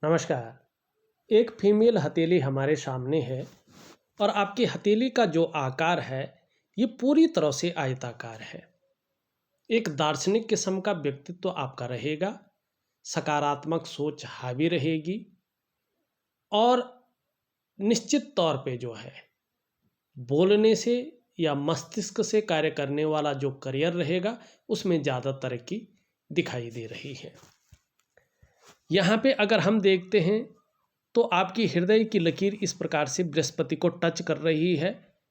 नमस्कार। एक फीमेल हथेली हमारे सामने है और आपकी हथेली का जो आकार है ये पूरी तरह से आयताकार है। एक दार्शनिक किस्म का व्यक्तित्व आपका रहेगा, सकारात्मक सोच हावी रहेगी और निश्चित तौर पे जो है बोलने से या मस्तिष्क से कार्य करने वाला जो करियर रहेगा उसमें ज़्यादा तरक्की दिखाई दे रही है। यहाँ पे अगर हम देखते हैं तो आपकी हृदय की लकीर इस प्रकार से बृहस्पति को टच कर रही है,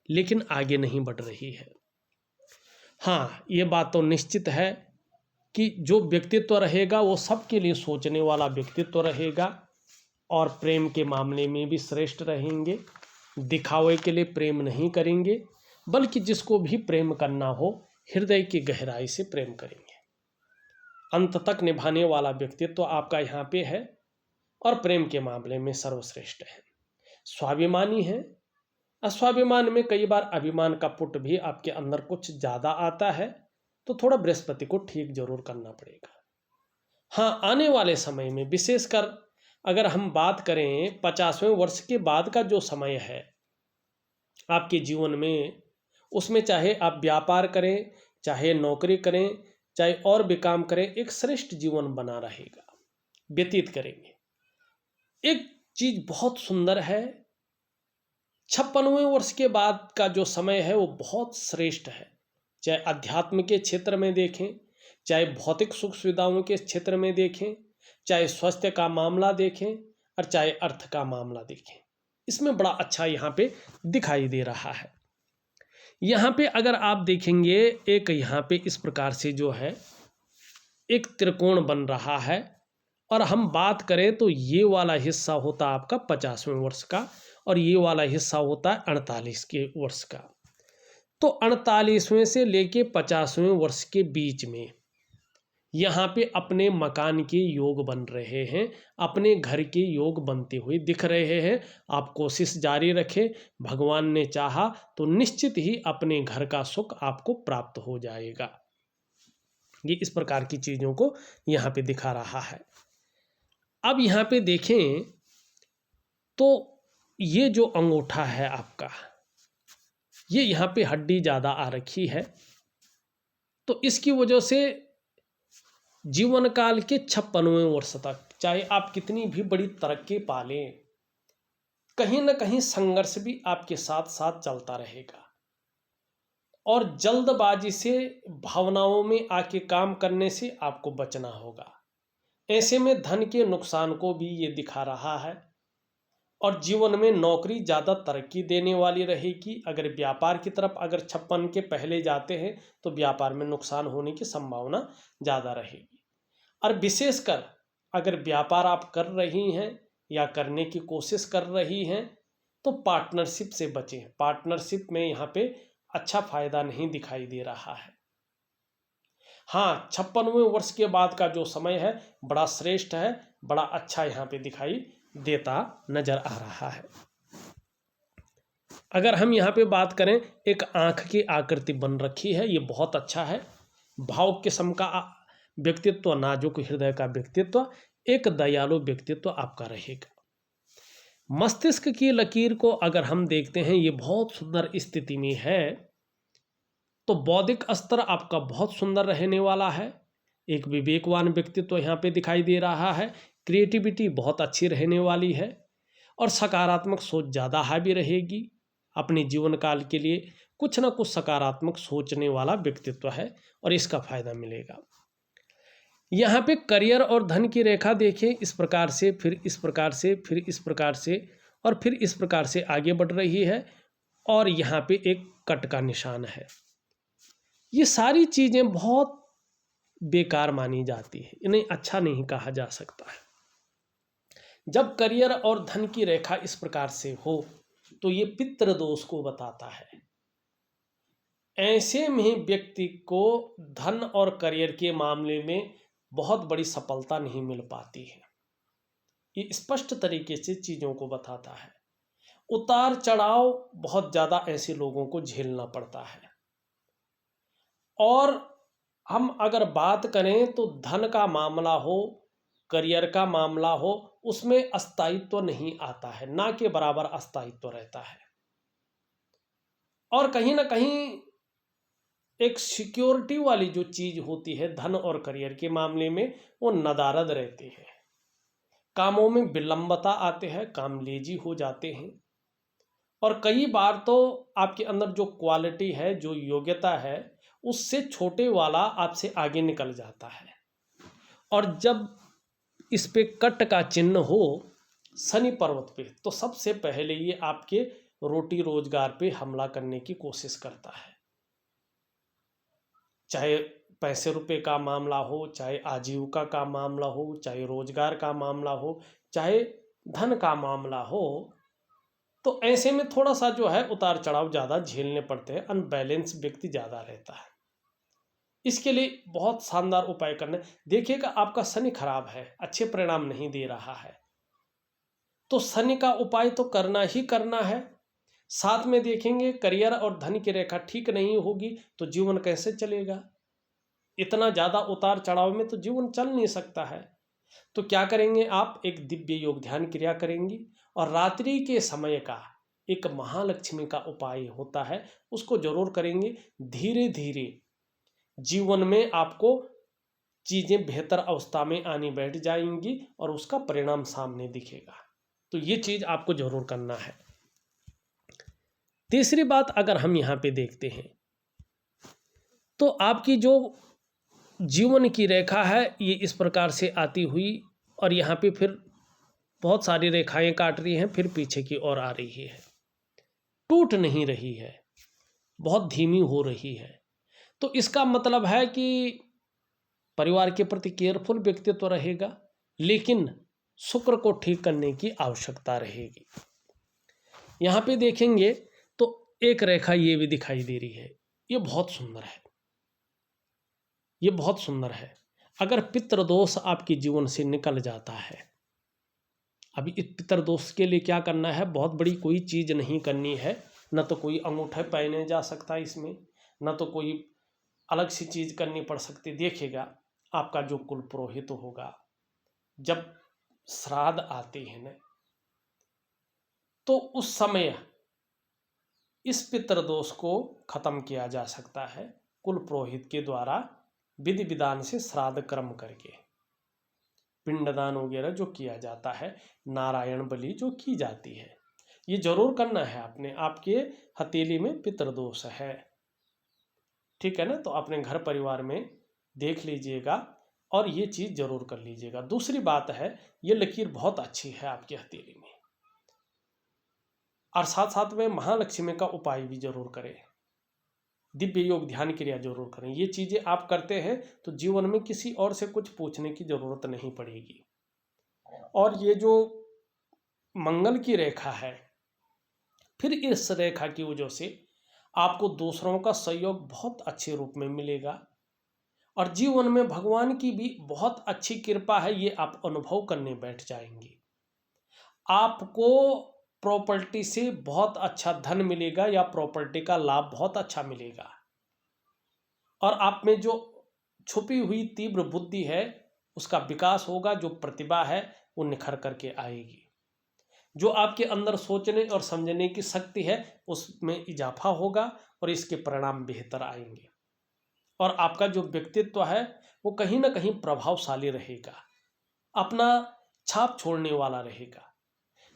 लेकिन आगे नहीं बढ़ रही है। हाँ, ये बात तो निश्चित है कि जो व्यक्तित्व रहेगा वो सबके लिए सोचने वाला व्यक्तित्व रहेगा और प्रेम के मामले में भी श्रेष्ठ रहेंगे। दिखावे के लिए प्रेम नहीं करेंगे, बल्कि जिसको भी प्रेम करना हो हृदय की गहराई से प्रेम करेंगे। अंत तक निभाने वाला व्यक्तित्व आपका यहाँ पे है और प्रेम के मामले में सर्वश्रेष्ठ है। स्वाभिमानी है। अस्वाभिमान में कई बार अभिमान का पुट भी आपके अंदर कुछ ज़्यादा आता है, तो थोड़ा बृहस्पति को ठीक जरूर करना पड़ेगा। हाँ, आने वाले समय में विशेषकर अगर हम बात करें 50वें वर्ष के बाद का जो समय है आपके जीवन में, उसमें चाहे आप व्यापार करें, चाहे नौकरी करें, चाहे और भी काम करें, एक श्रेष्ठ जीवन बना रहेगा, व्यतीत करेंगे। एक चीज बहुत सुंदर है, 56वें वर्ष के बाद का जो समय है वो बहुत श्रेष्ठ है। चाहे अध्यात्म के क्षेत्र में देखें, चाहे भौतिक सुख सुविधाओं के क्षेत्र में देखें, चाहे स्वास्थ्य का मामला देखें और चाहे अर्थ का मामला देखें, इसमें बड़ा अच्छा यहाँ पे दिखाई दे रहा है। यहाँ पे अगर आप देखेंगे एक यहाँ पे इस प्रकार से जो है एक त्रिकोण बन रहा है और हम बात करें तो ये वाला हिस्सा होता है आपका 50वें वर्ष का और ये वाला हिस्सा होता है 48 के वर्ष का। तो 48वें से लेके 50वें वर्ष के बीच में यहाँ पे अपने मकान के योग बन रहे हैं, अपने घर के योग बनते हुए दिख रहे हैं। आप कोशिश जारी रखें, भगवान ने चाहा तो निश्चित ही अपने घर का सुख आपको प्राप्त हो जाएगा। ये इस प्रकार की चीज़ों को यहाँ पे दिखा रहा है। अब यहाँ पे देखें तो ये जो अंगूठा है आपका, ये यहाँ पे हड्डी ज़्यादा आ रखी है, तो इसकी वजह से जीवन काल के 56वें वर्ष तक चाहे आप कितनी भी बड़ी तरक्की पा लें, कहीं ना कहीं संघर्ष भी आपके साथ साथ चलता रहेगा और जल्दबाजी से भावनाओं में आके काम करने से आपको बचना होगा। ऐसे में धन के नुकसान को भी ये दिखा रहा है और जीवन में नौकरी ज़्यादा तरक्की देने वाली रहेगी। अगर व्यापार की तरफ अगर 56 के पहले जाते हैं तो व्यापार में नुकसान होने की संभावना ज़्यादा रहेगी। और विशेषकर अगर व्यापार आप कर रही हैं या करने की कोशिश कर रही हैं तो पार्टनरशिप से बचें। पार्टनरशिप में यहाँ पे अच्छा फायदा नहीं दिखाई दे रहा है। हाँ, 56वें वर्ष के बाद का जो समय है बड़ा श्रेष्ठ है, बड़ा अच्छा यहाँ पे दिखाई देता नजर आ रहा है। अगर हम यहाँ पे बात करें, एक आंख की आकृति बन रखी है, ये बहुत अच्छा है। भाव किस्म का व्यक्तित्व, नाजुक हृदय का व्यक्तित्व, एक दयालु व्यक्तित्व आपका रहेगा। मस्तिष्क की लकीर को अगर हम देखते हैं ये बहुत सुंदर स्थिति में है, तो बौद्धिक स्तर आपका बहुत सुंदर रहने वाला है। एक विवेकवान व्यक्तित्व यहाँ पे दिखाई दे रहा है। क्रिएटिविटी बहुत अच्छी रहने वाली है और सकारात्मक सोच ज़्यादा हावी रहेगी। अपने जीवन काल के लिए कुछ ना कुछ सकारात्मक सोचने वाला व्यक्तित्व है और इसका फायदा मिलेगा। यहाँ पे करियर और धन की रेखा देखें, इस प्रकार से, फिर इस प्रकार से, फिर इस प्रकार से और फिर इस प्रकार से आगे बढ़ रही है और यहाँ पे एक कट का निशान है। ये सारी चीज़ें बहुत बेकार मानी जाती है, इन्हें अच्छा नहीं कहा जा सकता है। जब करियर और धन की रेखा इस प्रकार से हो तो ये पितृ दोष को बताता है। ऐसे में व्यक्ति को धन और करियर के मामले में बहुत बड़ी सफलता नहीं मिल पाती है। ये स्पष्ट तरीके से चीज़ों को बताता है। उतार चढ़ाव बहुत ज़्यादा ऐसे लोगों को झेलना पड़ता है। और हम अगर बात करें तो धन का मामला हो करियर का मामला हो, उसमें अस्थायित्व नहीं आता है, ना के बराबर अस्थायित्व रहता है। और कहीं ना कहीं एक सिक्योरिटी वाली जो चीज होती है धन और करियर के मामले में, वो नदारद रहती है। कामों में विलंबता आते हैं, काम लेजी हो जाते हैं, और कई बार तो आपके अंदर जो क्वालिटी है, जो योग्यता है, उससे छोटे वाला आपसे आगे निकल जाता है। और जब इस पे कट का चिन्ह हो शनि पर्वत पे, तो सबसे पहले ये आपके रोटी रोजगार पे हमला करने की कोशिश करता है। चाहे पैसे रुपए का मामला हो, चाहे आजीविका का मामला हो, चाहे रोजगार का मामला हो, चाहे धन का मामला हो, तो ऐसे में थोड़ा सा जो है उतार चढ़ाव ज़्यादा झेलने पड़ते हैं, अनबैलेंस व्यक्ति ज़्यादा रहता है। इसके लिए बहुत शानदार उपाय करना है। देखिएगा आपका शनि खराब है, अच्छे परिणाम नहीं दे रहा है, तो शनि का उपाय तो करना ही करना है। साथ में देखेंगे करियर और धन की रेखा ठीक नहीं होगी तो जीवन कैसे चलेगा। इतना ज़्यादा उतार चढ़ाव में तो जीवन चल नहीं सकता है। तो क्या करेंगे आप, एक दिव्य योग ध्यान क्रिया करेंगी, और रात्रि के समय का एक महालक्ष्मी का उपाय होता है, उसको जरूर करेंगे। धीरे धीरे जीवन में आपको चीज़ें बेहतर अवस्था में आनी बैठ जाएंगी और उसका परिणाम सामने दिखेगा। तो ये चीज़ आपको जरूर करना है। तीसरी बात अगर हम यहाँ पे देखते हैं, तो आपकी जो जीवन की रेखा है ये इस प्रकार से आती हुई, और यहाँ पे फिर बहुत सारी रेखाएं काट रही हैं, फिर पीछे की ओर आ रही है, टूट नहीं रही है, बहुत धीमी हो रही है। तो इसका मतलब है कि परिवार के प्रति केयरफुल व्यक्तित्व रहेगा, लेकिन शुक्र को ठीक करने की आवश्यकता रहेगी। यहाँ पे देखेंगे तो एक रेखा ये भी दिखाई दे रही है, ये बहुत सुंदर है, ये बहुत सुंदर है। अगर पितृदोष आपके जीवन से निकल जाता है, अभी इस पितृदोष के लिए क्या करना है, बहुत बड़ी कोई चीज़ नहीं करनी है, न तो कोई अंगूठा पहने जा सकता इसमें, न तो कोई अलग सी चीज़ करनी पड़ सकती। देखिएगा आपका जो कुल पुरोहित होगा, जब श्राद्ध आते हैं न, तो उस समय इस पितृदोष को खत्म किया जा सकता है कुल पुरोहित के द्वारा, विधि विधान से श्राद्ध कर्म करके, पिंडदान वगैरह जो किया जाता है, नारायण बलि जो की जाती है, ये जरूर करना है आपने। आपके हथेली में पितृदोष है, ठीक है ना, तो अपने घर परिवार में देख लीजिएगा और ये चीज़ जरूर कर लीजिएगा। दूसरी बात है, ये लकीर बहुत अच्छी है आपकी हथेली में, और साथ साथ में महालक्ष्मी का उपाय भी जरूर करें, दिव्य योग ध्यान क्रिया जरूर करें। ये चीज़ें आप करते हैं तो जीवन में किसी और से कुछ पूछने की जरूरत नहीं पड़ेगी। और ये जो मंगल की रेखा है, फिर इस रेखा की वजह से आपको दूसरों का सहयोग बहुत अच्छे रूप में मिलेगा, और जीवन में भगवान की भी बहुत अच्छी कृपा है, ये आप अनुभव करने बैठ जाएंगे। आपको प्रॉपर्टी से बहुत अच्छा धन मिलेगा, या प्रॉपर्टी का लाभ बहुत अच्छा मिलेगा, और आप में जो छुपी हुई तीव्र बुद्धि है उसका विकास होगा, जो प्रतिभा है वो निखर करके आएगी, जो आपके अंदर सोचने और समझने की शक्ति है उसमें इजाफा होगा, और इसके परिणाम बेहतर आएंगे, और आपका जो व्यक्तित्व है वो कहीं ना कहीं प्रभावशाली रहेगा, अपना छाप छोड़ने वाला रहेगा।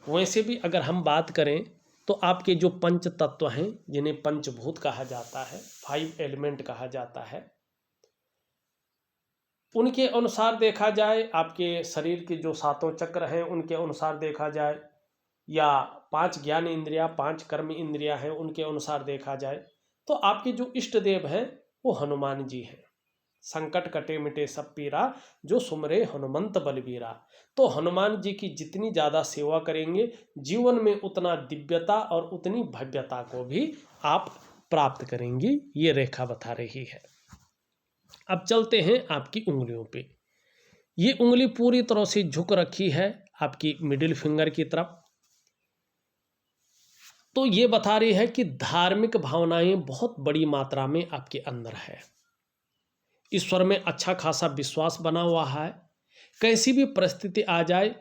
वैसे भी अगर हम बात करें तो आपके जो पंच तत्व हैं, जिन्हें पंचभूत कहा जाता है, 5 एलिमेंट कहा जाता है, उनके अनुसार देखा जाए, आपके शरीर के जो 7 चक्र हैं उनके अनुसार देखा जाए, या 5 ज्ञान इंद्रिया, 5 कर्म इंद्रिया हैं उनके अनुसार देखा जाए, तो आपके जो इष्ट देव हैं वो हनुमान जी हैं। संकट कटे मिटे सब पीरा, जो सुमरे हनुमंत बलबीरा। तो हनुमान जी की जितनी ज़्यादा सेवा करेंगे, जीवन में उतना दिव्यता और उतनी भव्यता को भी आप प्राप्त करेंगी, ये रेखा बता रही है। अब चलते हैं आपकी उंगलियों पे। ये उंगली पूरी तरह से झुक रखी है आपकी मिडिल फिंगर की तरफ, तो ये बता रही है कि धार्मिक भावनाएं बहुत बड़ी मात्रा में आपके अंदर है। ईश्वर में अच्छा खासा विश्वास बना हुआ है, कैसी भी परिस्थिति आ जाए,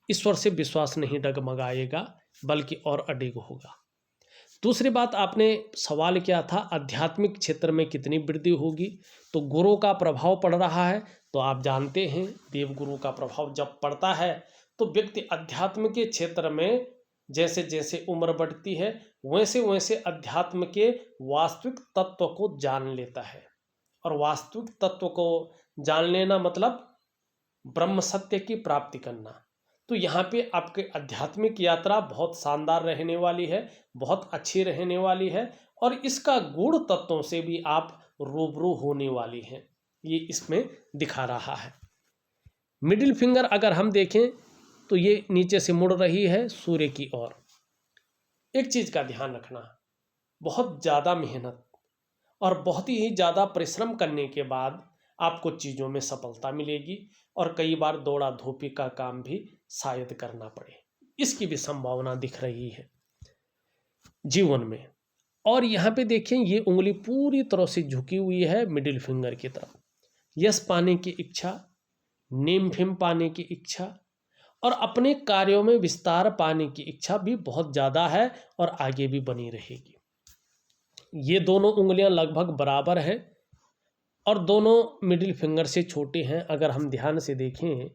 ईश्वर से विश्वास नहीं डगमगाएगा, बल्कि और अडिग होगा। दूसरी बात, आपने सवाल किया था आध्यात्मिक क्षेत्र में कितनी वृद्धि होगी, तो गुरु का प्रभाव पड़ रहा है। तो आप जानते हैं देवगुरु का प्रभाव जब पड़ता है तो व्यक्ति अध्यात्म के क्षेत्र में जैसे जैसे उम्र बढ़ती है वैसे वैसे अध्यात्म के वास्तविक तत्व को जान लेता है। और वास्तविक तत्व को जान लेना मतलब ब्रह्म सत्य की प्राप्ति करना। तो यहाँ पे आपके आध्यात्मिक यात्रा बहुत शानदार रहने वाली है, बहुत अच्छी रहने वाली है, और इसका गुण तत्वों से भी आप रूबरू होने वाली हैं, ये इसमें दिखा रहा है। मिडिल फिंगर अगर हम देखें तो ये नीचे से मुड़ रही है सूर्य की ओर। एक चीज़ का ध्यान रखना, बहुत ज़्यादा मेहनत और बहुत ही ज़्यादा परिश्रम करने के बाद आपको चीज़ों में सफलता मिलेगी, और कई बार दौड़ा धूपी का काम भी शायद करना पड़े, इसकी भी संभावना दिख रही है जीवन में। और यहाँ पे देखें ये उंगली पूरी तरह से झुकी हुई है मिडिल फिंगर की तरफ। यश पाने की इच्छा, नेम फेम पाने की इच्छा और अपने कार्यों में विस्तार पाने की इच्छा भी बहुत ज़्यादा है और आगे भी बनी रहेगी। ये दोनों उंगलियां लगभग बराबर हैं और दोनों मिडिल फिंगर से छोटे हैं। अगर हम ध्यान से देखें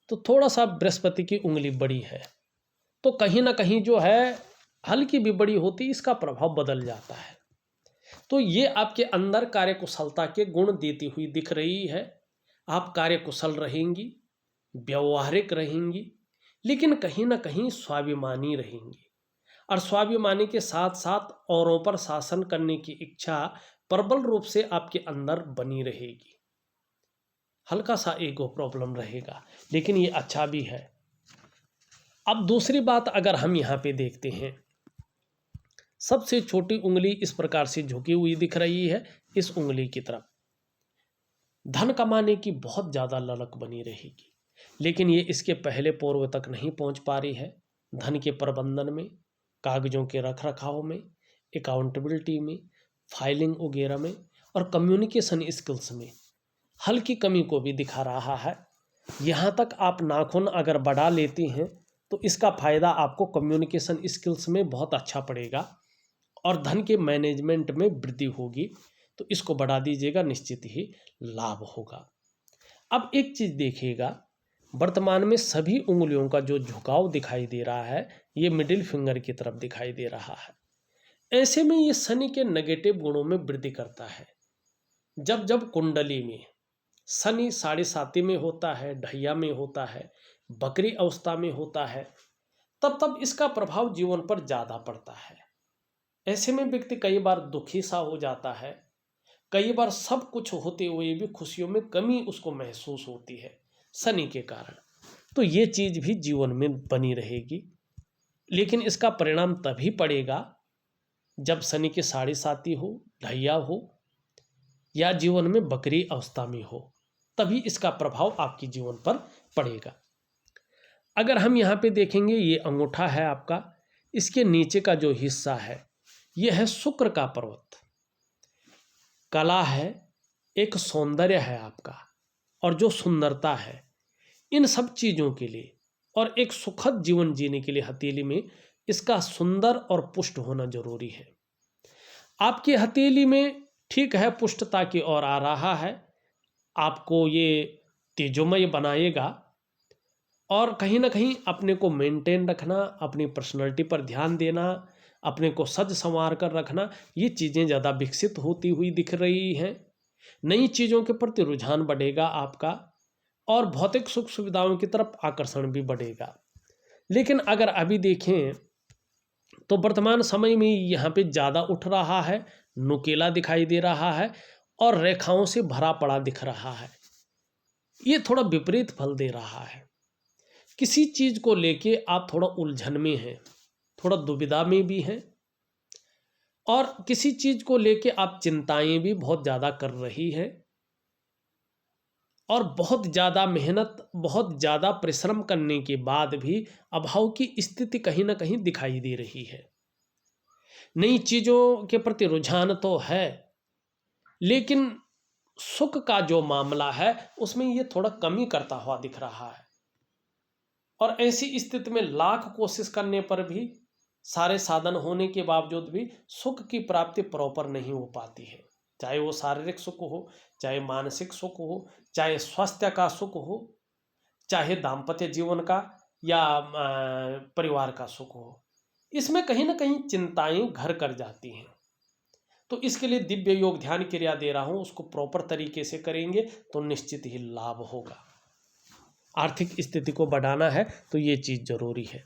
तो थोड़ा सा बृहस्पति की उंगली बड़ी है, तो कहीं ना कहीं जो है हल्की भी बड़ी होती, इसका प्रभाव बदल जाता है। तो ये आपके अंदर कार्यकुशलता के गुण देती हुई दिख रही है। आप कार्यकुशल रहेंगी, व्यवहारिक रहेंगी, लेकिन कहीं ना कहीं स्वाभिमानी रहेंगी, और स्वाभिमानी के साथ साथ औरों पर शासन करने की इच्छा प्रबल रूप से आपके अंदर बनी रहेगी। हल्का सा ईगो प्रॉब्लम रहेगा, लेकिन ये अच्छा भी है। अब दूसरी बात अगर हम यहाँ पे देखते हैं, सबसे छोटी उंगली इस प्रकार से झुकी हुई दिख रही है इस उंगली की तरफ। धन कमाने की बहुत ज़्यादा ललक बनी रहेगी, लेकिन ये इसके पहले पूर्व तक नहीं पहुंच पा रही है। धन के प्रबंधन में, कागजों के रख रखाव में, अकाउंटेबिलिटी में, फाइलिंग वगैरह में और कम्युनिकेशन स्किल्स में हल्की कमी को भी दिखा रहा है। यहाँ तक आप नाखून अगर बढ़ा लेती हैं तो इसका फ़ायदा आपको कम्युनिकेशन स्किल्स में बहुत अच्छा पड़ेगा और धन के मैनेजमेंट में वृद्धि होगी। तो इसको बढ़ा दीजिएगा, निश्चित ही लाभ होगा। अब एक चीज़ देखिएगा, वर्तमान में सभी उंगलियों का जो झुकाव दिखाई दे रहा है ये मिडिल फिंगर की तरफ दिखाई दे रहा है। ऐसे में ये शनि के नेगेटिव गुणों में वृद्धि करता है। जब जब कुंडली में शनि 7.5 में होता है, ढैया में होता है, बकरी अवस्था में होता है, तब तब इसका प्रभाव जीवन पर ज़्यादा पड़ता है। ऐसे में व्यक्ति कई बार दुखी सा हो जाता है, कई बार सब कुछ होते हुए भी खुशियों में कमी उसको महसूस होती है शनि के कारण। तो ये चीज़ भी जीवन में बनी रहेगी, लेकिन इसका परिणाम तभी पड़ेगा जब शनि के 7.5 हो, ढैया हो या जीवन में बकरी अवस्था में हो, तभी इसका प्रभाव आपके जीवन पर पड़ेगा। अगर हम यहाँ पे देखेंगे, ये अंगूठा है आपका, इसके नीचे का जो हिस्सा है यह है शुक्र का पर्वत। कला है, एक सौंदर्य है आपका, और जो सुंदरता है इन सब चीज़ों के लिए और एक सुखद जीवन जीने के लिए हथेली में इसका सुंदर और पुष्ट होना जरूरी है। आपकी हथेली में ठीक है पुष्टता की ओर आ रहा है, आपको ये तेजोमय बनाएगा, और कहीं ना कहीं अपने को मेंटेन रखना, अपनी पर्सनैलिटी पर ध्यान देना, अपने को सज संवार कर रखना, ये चीज़ें ज़्यादा विकसित होती हुई दिख रही हैं। नई चीज़ों के प्रति रुझान बढ़ेगा आपका, और भौतिक सुख सुविधाओं की तरफ आकर्षण भी बढ़ेगा। लेकिन अगर अभी देखें तो वर्तमान समय में यहाँ पे ज़्यादा उठ रहा है, नुकीला दिखाई दे रहा है और रेखाओं से भरा पड़ा दिख रहा है। ये थोड़ा विपरीत फल दे रहा है। किसी चीज़ को लेके आप थोड़ा उलझन में हैं, थोड़ा दुविधा में भी हैं, और किसी चीज़ को लेके आप चिंताएं भी बहुत ज़्यादा कर रही हैं, और बहुत ज़्यादा मेहनत, बहुत ज़्यादा परिश्रम करने के बाद भी अभाव की स्थिति कहीं ना कहीं दिखाई दे रही है। नई चीज़ों के प्रति रुझान तो है, लेकिन सुख का जो मामला है उसमें ये थोड़ा कमी करता हुआ दिख रहा है। और ऐसी स्थिति में लाख कोशिश करने पर भी, सारे साधन होने के बावजूद भी सुख की प्राप्ति प्रॉपर नहीं हो पाती है। चाहे वो शारीरिक सुख हो, चाहे मानसिक सुख हो, चाहे स्वास्थ्य का सुख हो, चाहे दाम्पत्य जीवन का या परिवार का सुख हो, इसमें कहीं ना कहीं चिंताएं घर कर जाती हैं। तो इसके लिए दिव्य योग ध्यान क्रिया दे रहा हूं, उसको प्रॉपर तरीके से करेंगे तो निश्चित ही लाभ होगा। आर्थिक स्थिति को बढ़ाना है तो ये चीज जरूरी है।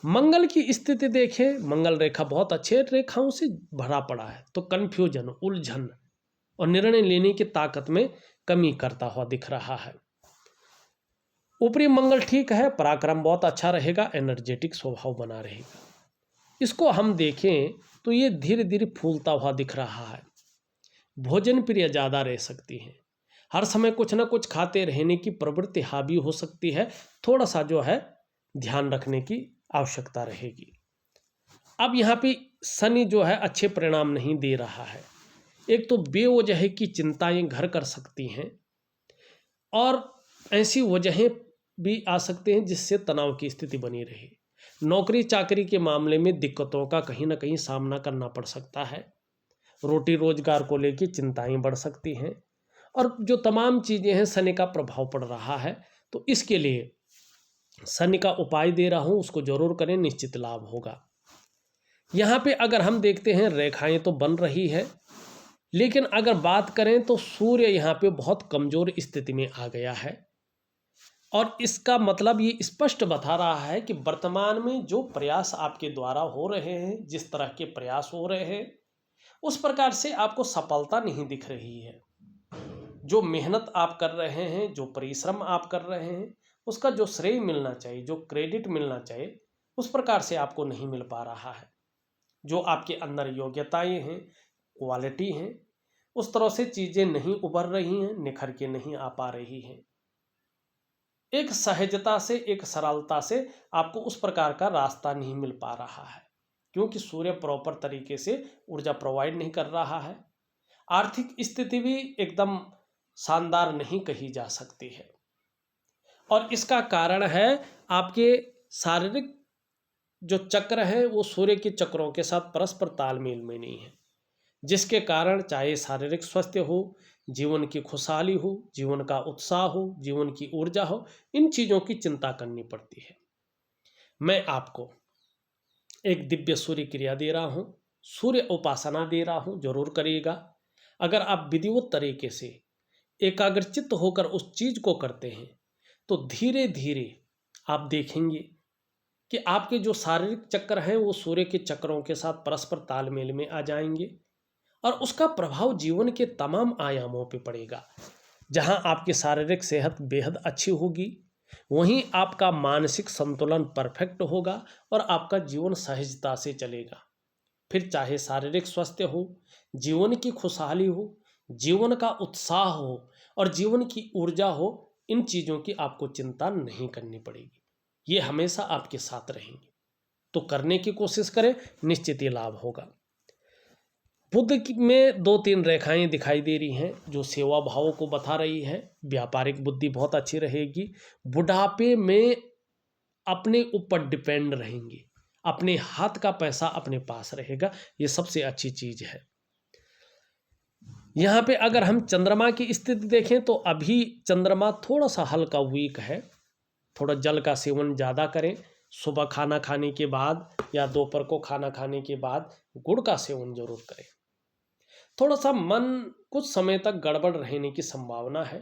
मंगल की स्थिति देखें, मंगल रेखा बहुत अच्छे रेखाओं से भरा पड़ा है, तो कंफ्यूजन, उलझन और निर्णय लेने की ताकत में कमी करता हुआ दिख रहा है। ऊपरी मंगल ठीक है, पराक्रम बहुत अच्छा रहेगा, एनर्जेटिक स्वभाव बना रहेगा। इसको हम देखें तो ये धीरे धीरे फूलता हुआ दिख रहा है। भोजन प्रिय ज़्यादा रह सकती हैं, हर समय कुछ ना कुछ खाते रहने की प्रवृत्ति हावी हो सकती है, थोड़ा सा जो है ध्यान रखने की आवश्यकता रहेगी। अब यहाँ पे शनि जो है अच्छे परिणाम नहीं दे रहा है। एक तो बेवजह की चिंताएं घर कर सकती हैं और ऐसी वजहें भी आ सकते हैं जिससे तनाव की स्थिति बनी रहे। नौकरी चाकरी के मामले में दिक्कतों का कहीं ना कहीं सामना करना पड़ सकता है। रोटी रोजगार को लेकर चिंताएं बढ़ सकती हैं और जो तमाम चीज़ें हैं शनि का प्रभाव पड़ रहा है, तो इसके लिए शनि का उपाय दे रहा हूं, उसको जरूर करें, निश्चित लाभ होगा। यहाँ पे अगर हम देखते हैं रेखाएं तो बन रही है, लेकिन अगर बात करें तो सूर्य यहाँ पे बहुत कमजोर स्थिति में आ गया है और इसका मतलब ये स्पष्ट बता रहा है कि वर्तमान में जो प्रयास आपके द्वारा हो रहे हैं, जिस तरह के प्रयास हो रहे हैं, उस प्रकार से आपको सफलता नहीं दिख रही है। जो मेहनत आप कर रहे हैं, जो परिश्रम आप कर रहे हैं, उसका जो श्रेय मिलना चाहिए, जो क्रेडिट मिलना चाहिए, उस प्रकार से आपको नहीं मिल पा रहा है। जो आपके अंदर योग्यताएं हैं, क्वालिटी हैं, उस तरह से चीज़ें नहीं उभर रही हैं, निखर के नहीं आ पा रही हैं। एक सहजता से, एक सरलता से आपको उस प्रकार का रास्ता नहीं मिल पा रहा है, क्योंकि सूर्य प्रॉपर तरीके से ऊर्जा प्रोवाइड नहीं कर रहा है। आर्थिक स्थिति भी एकदम शानदार नहीं कही जा सकती है और इसका कारण है आपके शारीरिक जो चक्र है वो सूर्य के चक्रों के साथ परस्पर तालमेल में नहीं है, जिसके कारण चाहे शारीरिक स्वास्थ्य हो, जीवन की खुशहाली हो, जीवन का उत्साह हो, जीवन की ऊर्जा हो, इन चीज़ों की चिंता करनी पड़ती है। मैं आपको एक दिव्य सूर्य क्रिया दे रहा हूँ, सूर्य उपासना दे रहा हूँ, जरूर करिएगा। अगर आप विधिवत तरीके से एकाग्रचित्त होकर उस चीज़ को करते हैं तो धीरे धीरे आप देखेंगे कि आपके जो शारीरिक चक्र हैं वो सूर्य के चक्रों के साथ परस्पर तालमेल में आ जाएंगे और उसका प्रभाव जीवन के तमाम आयामों पे पड़ेगा। जहां आपकी शारीरिक सेहत बेहद अच्छी होगी, वहीं आपका मानसिक संतुलन परफेक्ट होगा और आपका जीवन सहजता से चलेगा। फिर चाहे शारीरिक स्वास्थ्य हो, जीवन की खुशहाली हो, जीवन का उत्साह हो और जीवन की ऊर्जा हो, इन चीज़ों की आपको चिंता नहीं करनी पड़ेगी। ये हमेशा आपके साथ रहेंगे। तो करने की कोशिश करें, निश्चित ही लाभ होगा। बुध में 2-3 रेखाएं दिखाई दे रही हैं जो सेवा भाव को बता रही है। व्यापारिक बुद्धि बहुत अच्छी रहेगी। बुढ़ापे में अपने ऊपर डिपेंड रहेंगे, अपने हाथ का पैसा अपने पास रहेगा, ये सबसे अच्छी चीज है। यहाँ पे अगर हम चंद्रमा की स्थिति देखें तो अभी चंद्रमा थोड़ा सा हल्का वीक है। थोड़ा जल का सेवन ज़्यादा करें, सुबह खाना खाने के बाद या दोपहर को खाना खाने के बाद गुड़ का सेवन जरूर करें। थोड़ा सा मन कुछ समय तक गड़बड़ रहने की संभावना है,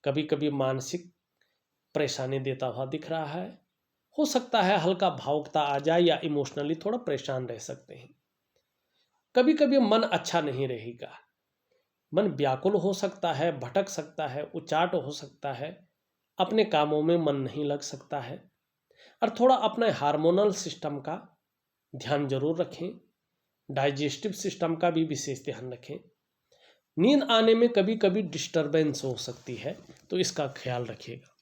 कभी कभी मानसिक परेशानी देता हुआ दिख रहा है। हो सकता है हल्का भावुकता आ जाए या इमोशनली थोड़ा परेशान रह सकते हैं। कभी कभी मन अच्छा नहीं रहेगा, मन व्याकुल हो सकता है, भटक सकता है, उचाट हो सकता है, अपने कामों में मन नहीं लग सकता है और थोड़ा अपने हार्मोनल सिस्टम का ध्यान जरूर रखें। डाइजेस्टिव सिस्टम का भी विशेष ध्यान रखें। नींद आने में कभी कभी डिस्टरबेंस हो सकती है, तो इसका ख्याल रखिएगा।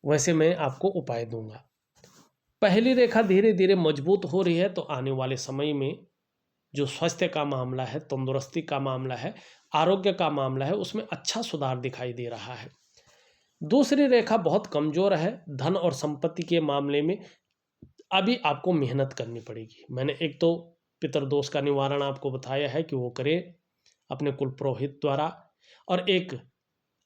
वैसे मैं आपको उपाय दूंगा। पहली रेखा धीरे धीरे मजबूत हो रही है, तो आने वाले समय में जो स्वास्थ्य का मामला है, तंदुरुस्ती का मामला है, आरोग्य का मामला है, उसमें अच्छा सुधार दिखाई दे रहा है। दूसरी रेखा बहुत कमज़ोर है, धन और संपत्ति के मामले में अभी आपको मेहनत करनी पड़ेगी। मैंने एक तो पितृदोष का निवारण आपको बताया है कि वो करें अपने कुल पुरोहित द्वारा, और एक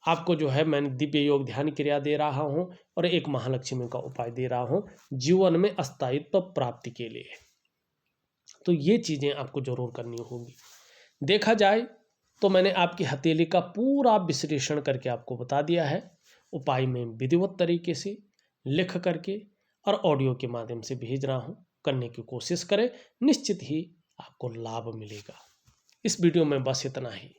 आपको जो है मैंने दिव्य योग ध्यान क्रिया दे रहा हूँ, और एक महालक्ष्मी का उपाय दे रहा हूँ जीवन में स्थायित्व प्राप्ति के लिए। तो ये चीज़ें आपको जरूर करनी होगी। देखा जाए तो मैंने आपकी हथेली का पूरा विश्लेषण करके आपको बता दिया है। उपाय में विधिवत तरीके से लिख करके और ऑडियो के माध्यम से भेज रहा हूँ, करने की कोशिश करें, निश्चित ही आपको लाभ मिलेगा। इस वीडियो में बस इतना ही।